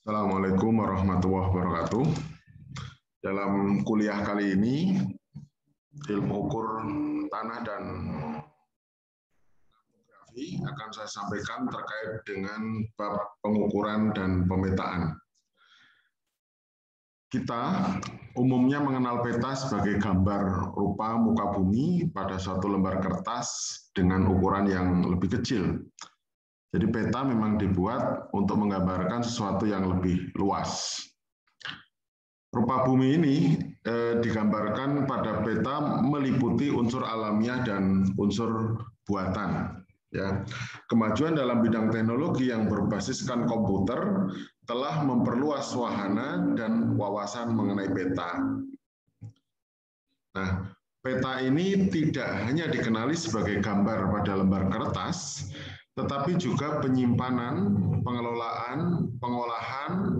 Assalamualaikum warahmatullahi wabarakatuh. Dalam kuliah kali ini, ilmu ukur tanah dan topografi akan saya sampaikan terkait dengan bab pengukuran dan pemetaan. Kita umumnya mengenal peta sebagai gambar rupa muka bumi pada suatu lembar kertas dengan ukuran yang lebih kecil. Jadi peta memang dibuat untuk menggambarkan sesuatu yang lebih luas. Rupa bumi ini digambarkan pada peta meliputi unsur alamiah dan unsur buatan. Ya, kemajuan dalam bidang teknologi yang berbasiskan komputer telah memperluas wahana dan wawasan mengenai peta. Nah, peta ini tidak hanya dikenali sebagai gambar pada lembar kertas, tetapi juga penyimpanan, pengelolaan, pengolahan,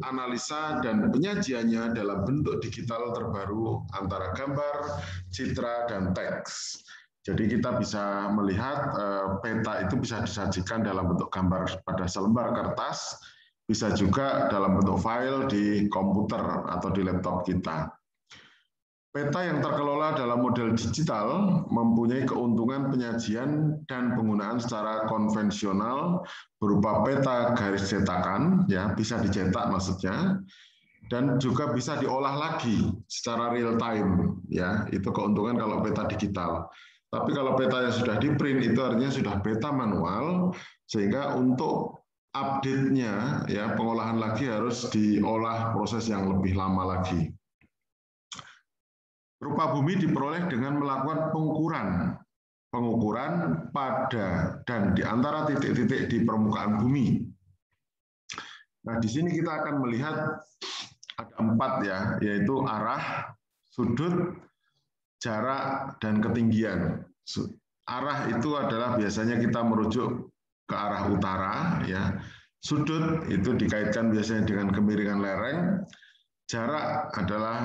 analisa, dan penyajiannya dalam bentuk digital terbaru antara gambar, citra, dan teks. Jadi kita bisa melihat peta itu bisa disajikan dalam bentuk gambar pada selembar kertas, bisa juga dalam bentuk file di komputer atau di laptop kita. Peta yang terkelola dalam model digital mempunyai keuntungan penyajian dan penggunaan secara konvensional berupa peta garis cetakan, ya bisa dicetak maksudnya, dan juga bisa diolah lagi secara real time, ya itu keuntungan kalau peta digital. Tapi kalau peta yang sudah di print itu artinya sudah peta manual, sehingga untuk update-nya, ya pengolahan lagi harus diolah proses yang lebih lama lagi. Rupa bumi diperoleh dengan melakukan pengukuran pada dan di antara titik-titik di permukaan bumi. Nah, di sini kita akan melihat ada 4 ya, yaitu arah, sudut, jarak, dan ketinggian. Arah itu adalah biasanya kita merujuk ke arah utara, ya. Sudut itu dikaitkan biasanya dengan kemiringan lereng. Jarak adalah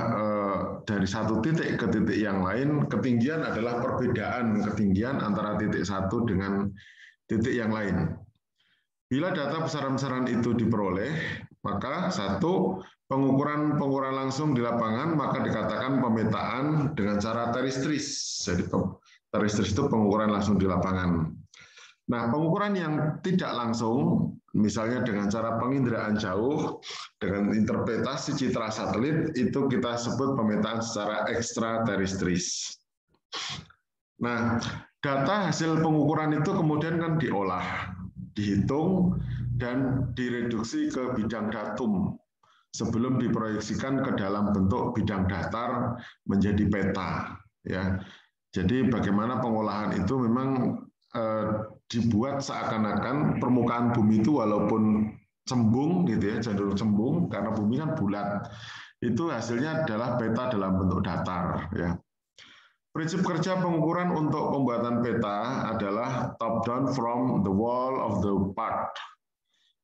dari satu titik ke titik yang lain, ketinggian adalah perbedaan ketinggian antara titik satu dengan titik yang lain. Bila data besaran-besaran itu diperoleh, maka satu, pengukuran langsung di lapangan, maka dikatakan pemetaan dengan cara teristris. Jadi teristris itu pengukuran langsung di lapangan. Nah, pengukuran yang tidak langsung, misalnya dengan cara penginderaan jauh, dengan interpretasi citra satelit, itu kita sebut pemetaan secara ekstrateristris. Nah, data hasil pengukuran itu kemudian kan diolah, dihitung, dan direduksi ke bidang datum sebelum diproyeksikan ke dalam bentuk bidang datar menjadi peta. Ya, jadi bagaimana pengolahan itu memang dibuat seakan-akan permukaan bumi itu walaupun cembung gitu ya, cenderung cembung karena bumi kan bulat. Itu hasilnya adalah peta dalam bentuk datar ya. Prinsip kerja pengukuran untuk pembuatan peta adalah top down from the wall of the part,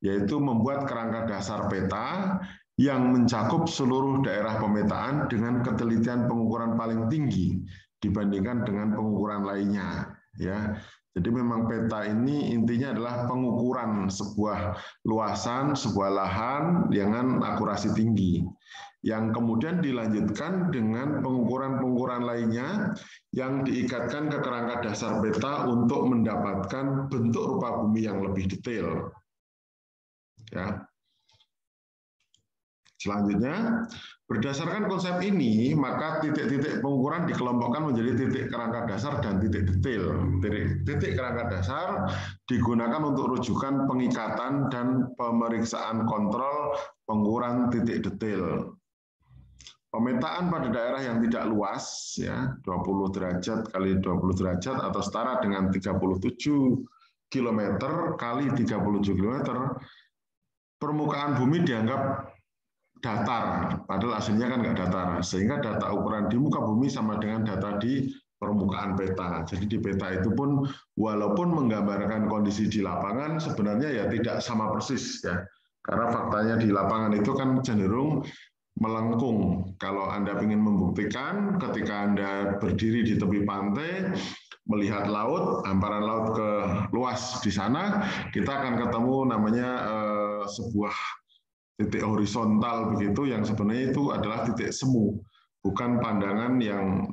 yaitu membuat kerangka dasar peta yang mencakup seluruh daerah pemetaan dengan ketelitian pengukuran paling tinggi dibandingkan dengan pengukuran lainnya ya. Jadi memang peta ini intinya adalah pengukuran sebuah luasan, sebuah lahan dengan akurasi tinggi, yang kemudian dilanjutkan dengan pengukuran-pengukuran lainnya yang diikatkan ke kerangka dasar peta untuk mendapatkan bentuk rupa bumi yang lebih detail. Ya. Selanjutnya, berdasarkan konsep ini, maka titik-titik pengukuran dikelompokkan menjadi titik kerangka dasar dan titik detail. Titik kerangka dasar digunakan untuk rujukan pengikatan dan pemeriksaan kontrol pengukuran titik detail. Pemetaan pada daerah yang tidak luas, ya 20 derajat kali 20 derajat atau setara dengan 37 km kali 37 km, permukaan bumi dianggap datar, padahal aslinya kan nggak datar, sehingga data ukuran di muka bumi sama dengan data di permukaan peta. Jadi di peta itu pun walaupun menggambarkan kondisi di lapangan, sebenarnya ya tidak sama persis ya, karena faktanya di lapangan itu kan cenderung melengkung. Kalau Anda ingin membuktikan ketika Anda berdiri di tepi pantai, melihat laut, hamparan laut ke luas di sana, kita akan ketemu namanya sebuah titik horizontal begitu, yang sebenarnya itu adalah titik semu, bukan pandangan yang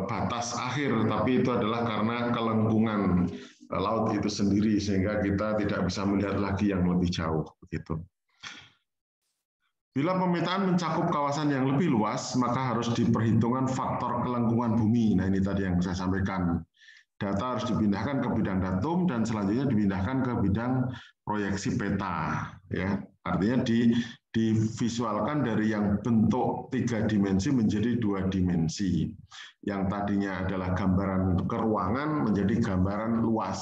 batas akhir, tapi itu adalah karena kelengkungan laut itu sendiri, sehingga kita tidak bisa melihat lagi yang lebih jauh begitu. Bila pemetaan mencakup kawasan yang lebih luas, maka harus diperhitungkan faktor kelengkungan bumi. Nah, ini tadi yang saya sampaikan. Data harus dipindahkan ke bidang datum dan selanjutnya dipindahkan ke bidang proyeksi peta. Ya, artinya divisualkan dari yang bentuk 3 dimensi menjadi 2 dimensi. Yang tadinya adalah gambaran keruangan menjadi gambaran luas.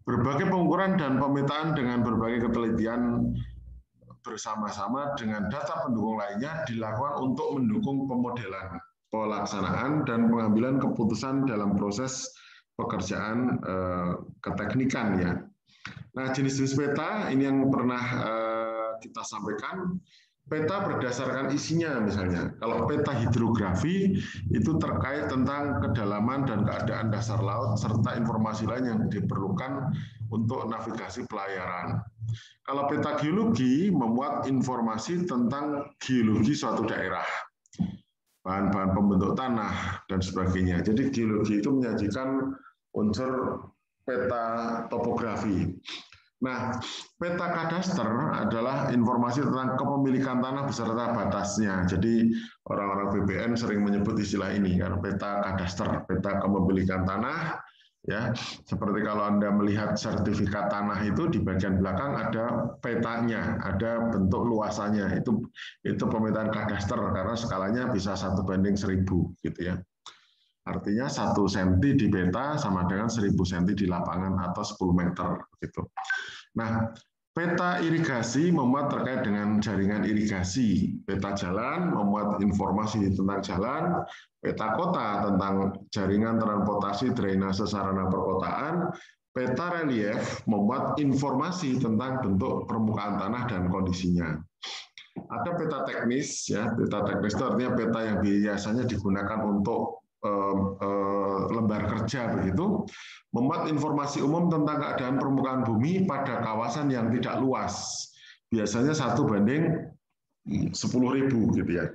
Berbagai pengukuran dan pemetaan dengan berbagai ketelitian bersama-sama dengan data pendukung lainnya dilakukan untuk mendukung pemodelan, pelaksanaan, dan pengambilan keputusan dalam proses pekerjaan keteknikan ya. Nah, jenis-jenis peta ini yang pernah kita sampaikan. Peta berdasarkan isinya misalnya. Kalau peta hidrografi itu terkait tentang kedalaman dan keadaan dasar laut serta informasi lain yang diperlukan untuk navigasi pelayaran. Kalau peta geologi memuat informasi tentang geologi suatu daerah, bahan-bahan pembentuk tanah, dan sebagainya. Jadi geologi itu menyajikan unsur peta topografi. Nah, peta kadaster adalah informasi tentang kepemilikan tanah beserta batasnya. Jadi orang-orang BPN sering menyebut istilah ini, kan, peta kadaster, peta kepemilikan tanah. Ya, seperti kalau Anda melihat sertifikat tanah itu di bagian belakang ada petanya, ada bentuk luasannya. Itu pemetaan kadaster karena skalanya bisa 1:1000 gitu ya. Artinya 1 cm di peta sama dengan 1000 cm di lapangan atau 10 meter gitu. Nah, peta irigasi memuat terkait dengan jaringan irigasi. Peta jalan memuat informasi tentang jalan. Peta kota tentang jaringan transportasi drainase sarana perkotaan. Peta relief memuat informasi tentang bentuk permukaan tanah dan kondisinya. Ada peta teknis, ya. Peta teknis itu artinya peta yang biasanya digunakan untuk lembar kerja begitu, memuat informasi umum tentang keadaan permukaan bumi pada kawasan yang tidak luas, biasanya 1:10.000 gitu ya.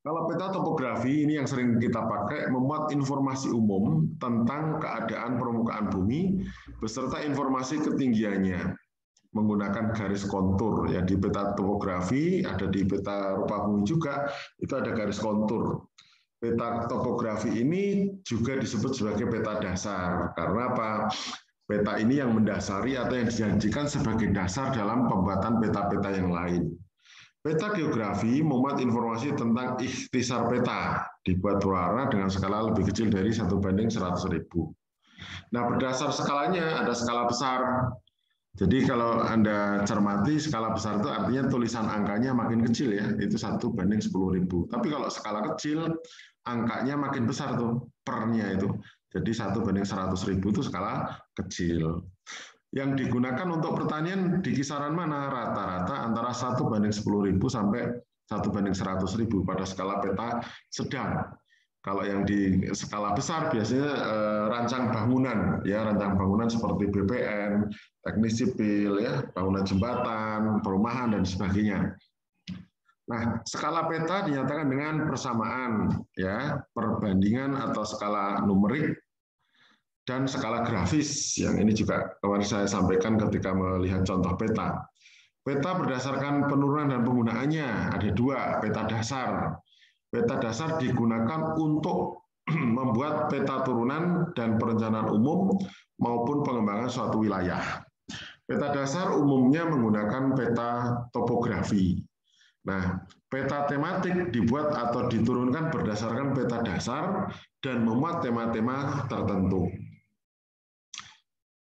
Kalau peta topografi ini yang sering kita pakai, memuat informasi umum tentang keadaan permukaan bumi beserta informasi ketinggiannya menggunakan garis kontur. Ya, di peta topografi ada, di peta rupa bumi juga itu ada garis kontur. Peta topografi ini juga disebut sebagai peta dasar. Karena apa? Peta ini yang mendasari atau yang dijanjikan sebagai dasar dalam pembuatan peta-peta yang lain. Peta geografi memuat informasi tentang ikhtisar peta, dibuat berwarna dengan skala lebih kecil dari 1:100.000. Nah, berdasar skalanya ada skala besar. Jadi kalau Anda cermati, skala besar itu artinya tulisan angkanya makin kecil ya, itu 1:10.000. Tapi kalau skala kecil, angkanya makin besar tuh, pernya itu. Jadi 1:100.000 itu skala kecil. Yang digunakan untuk pertanian di kisaran mana? Rata-rata antara 1:10.000 sampai 1:100.000 pada skala peta sedang. Kalau yang di skala besar biasanya rancang bangunan, ya, rancang bangunan seperti BPN, teknik sipil, ya, bangunan jembatan, perumahan dan sebagainya. Nah, skala peta dinyatakan dengan persamaan, ya, perbandingan atau skala numerik dan skala grafis, yang ini juga kemarin saya sampaikan ketika melihat contoh peta. Peta berdasarkan penurunan dan penggunaannya, ada 2, peta dasar. Peta dasar digunakan untuk membuat peta turunan dan perencanaan umum maupun pengembangan suatu wilayah. Peta dasar umumnya menggunakan peta topografi. Nah, peta tematik dibuat atau diturunkan berdasarkan peta dasar dan memuat tema-tema tertentu.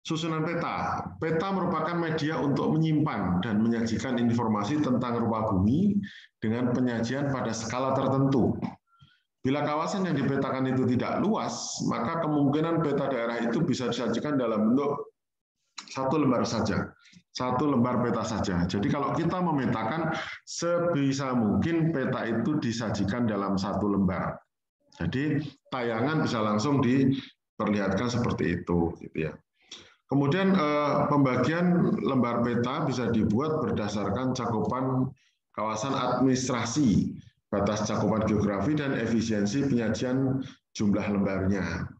Susunan peta. Peta merupakan media untuk menyimpan dan menyajikan informasi tentang rupa bumi dengan penyajian pada skala tertentu. Bila kawasan yang dipetakan itu tidak luas, maka kemungkinan peta daerah itu bisa disajikan dalam bentuk 1 lembar saja. 1 lembar peta saja. Jadi kalau kita memetakan, sebisa mungkin peta itu disajikan dalam 1 lembar. Jadi tayangan bisa langsung diperlihatkan seperti itu, gitu ya. Kemudian pembagian lembar peta bisa dibuat berdasarkan cakupan kawasan administrasi, batas cakupan geografi, dan efisiensi penyajian jumlah lembarnya.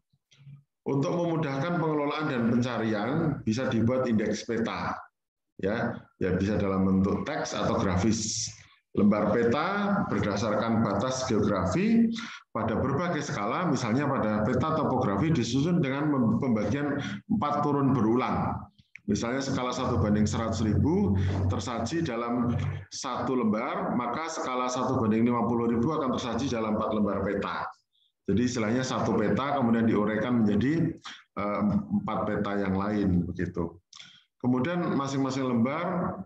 Untuk memudahkan pengelolaan dan pencarian, bisa dibuat indeks peta, ya bisa dalam bentuk teks atau grafis. Lembar peta berdasarkan batas geografi pada berbagai skala, misalnya pada peta topografi disusun dengan pembagian 4 turun berulang. Misalnya skala 1:100.000 tersaji dalam 1 lembar, maka skala 1:50.000 akan tersaji dalam 4 lembar peta. Jadi istilahnya 1 peta kemudian diuraikan menjadi 4 peta yang lain begitu. Kemudian masing-masing lembar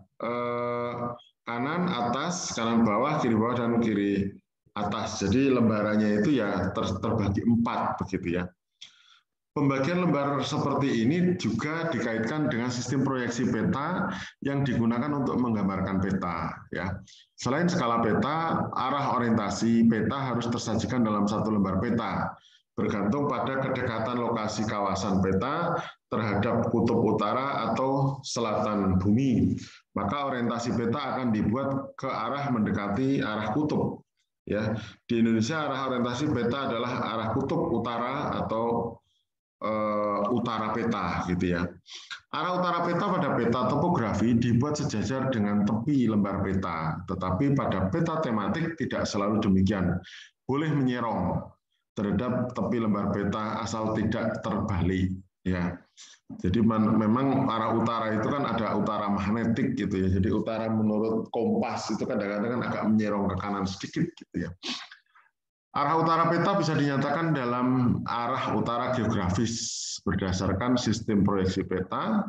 kanan atas, kanan bawah, kiri bawah, dan kiri atas. Jadi lembarannya itu ya terbagi 4 begitu ya. Pembagian lembar seperti ini juga dikaitkan dengan sistem proyeksi peta yang digunakan untuk menggambarkan peta. Ya. Selain skala peta, arah orientasi peta harus tersajikan dalam 1 lembar peta, bergantung pada kedekatan lokasi kawasan peta terhadap kutub utara atau selatan bumi. Maka orientasi peta akan dibuat ke arah mendekati arah kutub. Ya. Di Indonesia arah orientasi peta adalah arah kutub utara atau utara peta gitu ya. Arah utara peta pada peta topografi dibuat sejajar dengan tepi lembar peta, tetapi pada peta tematik tidak selalu demikian. Boleh menyerong terhadap tepi lembar peta asal tidak terbalik ya. Jadi memang arah utara itu kan ada utara magnetik gitu ya. Jadi utara menurut kompas itu kadang-kadang kan agak menyerong ke kanan sedikit gitu ya. Arah utara peta bisa dinyatakan dalam arah utara geografis berdasarkan sistem proyeksi peta,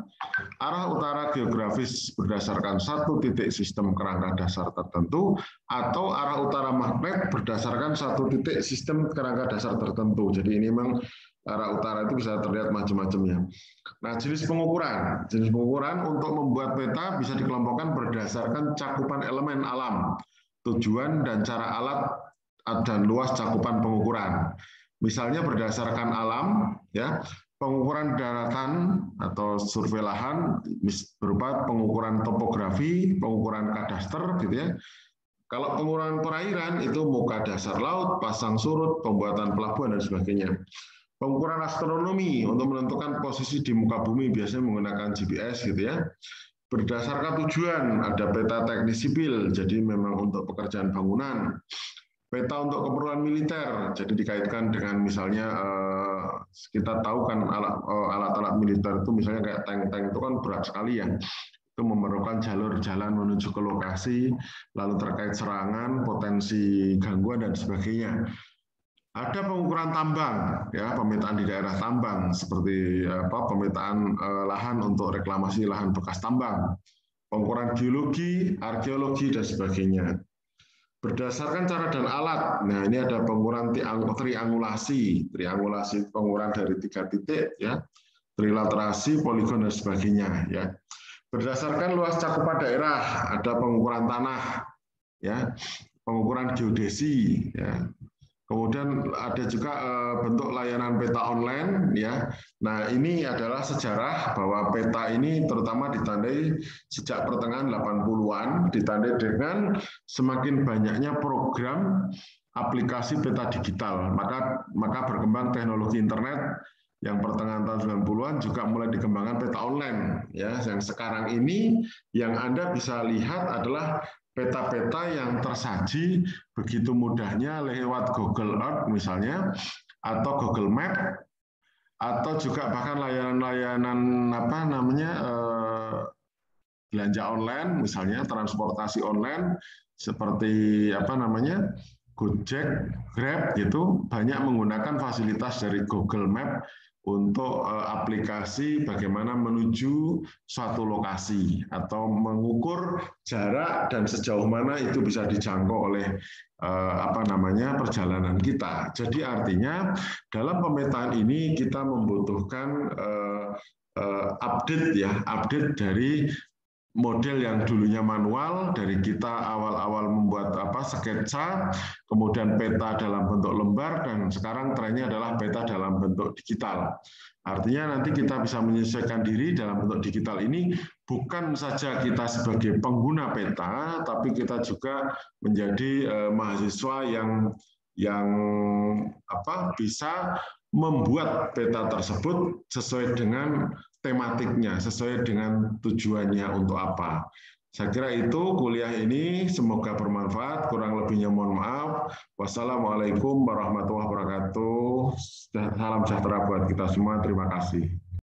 arah utara geografis berdasarkan 1 titik sistem kerangka dasar tertentu, atau arah utara magnet berdasarkan 1 titik sistem kerangka dasar tertentu. Jadi ini memang arah utara itu bisa terlihat macam-macamnya. Nah, jenis pengukuran. Jenis pengukuran untuk membuat peta bisa dikelompokkan berdasarkan cakupan elemen alam, tujuan dan cara alat dan luas cakupan pengukuran. Misalnya berdasarkan alam, ya, pengukuran daratan atau survei lahan berupa pengukuran topografi, pengukuran kadaster, gitu ya. Kalau pengukuran perairan itu muka dasar laut, pasang surut, pembuatan pelabuhan dan sebagainya. Pengukuran astronomi untuk menentukan posisi di muka bumi biasanya menggunakan GPS, gitu ya. Berdasarkan tujuan ada peta teknis sipil, jadi memang untuk pekerjaan bangunan. Peta untuk keperluan militer, jadi dikaitkan dengan misalnya kita tahu kan alat-alat militer itu misalnya kayak tank-tank itu kan berat sekali ya, itu memerlukan jalur jalan menuju ke lokasi, lalu terkait serangan, potensi gangguan dan sebagainya. Ada pengukuran tambang, ya pemetaan di daerah tambang seperti pemetaan lahan untuk reklamasi lahan bekas tambang, pengukuran geologi, arkeologi dan sebagainya. Berdasarkan cara dan alat, nah ini ada pengukuran triangulasi pengukuran dari 3 titik, ya, trilaterasi, poligon dan sebagainya, ya. Berdasarkan luas cakupan daerah, ada pengukuran tanah, ya, pengukuran geodesi, ya. Kemudian ada juga bentuk layanan peta online, ya. Nah, ini adalah sejarah bahwa peta ini terutama ditandai sejak pertengahan 80-an, ditandai dengan semakin banyaknya program aplikasi peta digital. Maka berkembang teknologi internet yang pertengahan tahun 90-an juga mulai dikembangkan peta online, ya. Yang sekarang ini yang Anda bisa lihat adalah peta-peta yang tersaji begitu mudahnya lewat Google Earth misalnya, atau Google Map, atau juga bahkan layanan-layanan belanja online, misalnya transportasi online seperti Gojek, Grab gitu, banyak menggunakan fasilitas dari Google Map untuk aplikasi bagaimana menuju suatu lokasi atau mengukur jarak dan sejauh mana itu bisa dijangkau oleh perjalanan kita. Jadi artinya dalam pemetaan ini kita membutuhkan update dari model yang dulunya manual, dari kita awal-awal membuat sketsa, kemudian peta dalam bentuk lembar, dan sekarang trennya adalah peta dalam bentuk digital. Artinya nanti kita bisa menyesuaikan diri dalam bentuk digital ini, bukan saja kita sebagai pengguna peta, tapi kita juga menjadi mahasiswa yang bisa membuat peta tersebut sesuai dengan tematiknya, sesuai dengan tujuannya untuk apa. Saya kira itu kuliah ini, semoga bermanfaat, kurang lebihnya mohon maaf. Wassalamualaikum warahmatullahi wabarakatuh. Salam sejahtera buat kita semua, terima kasih.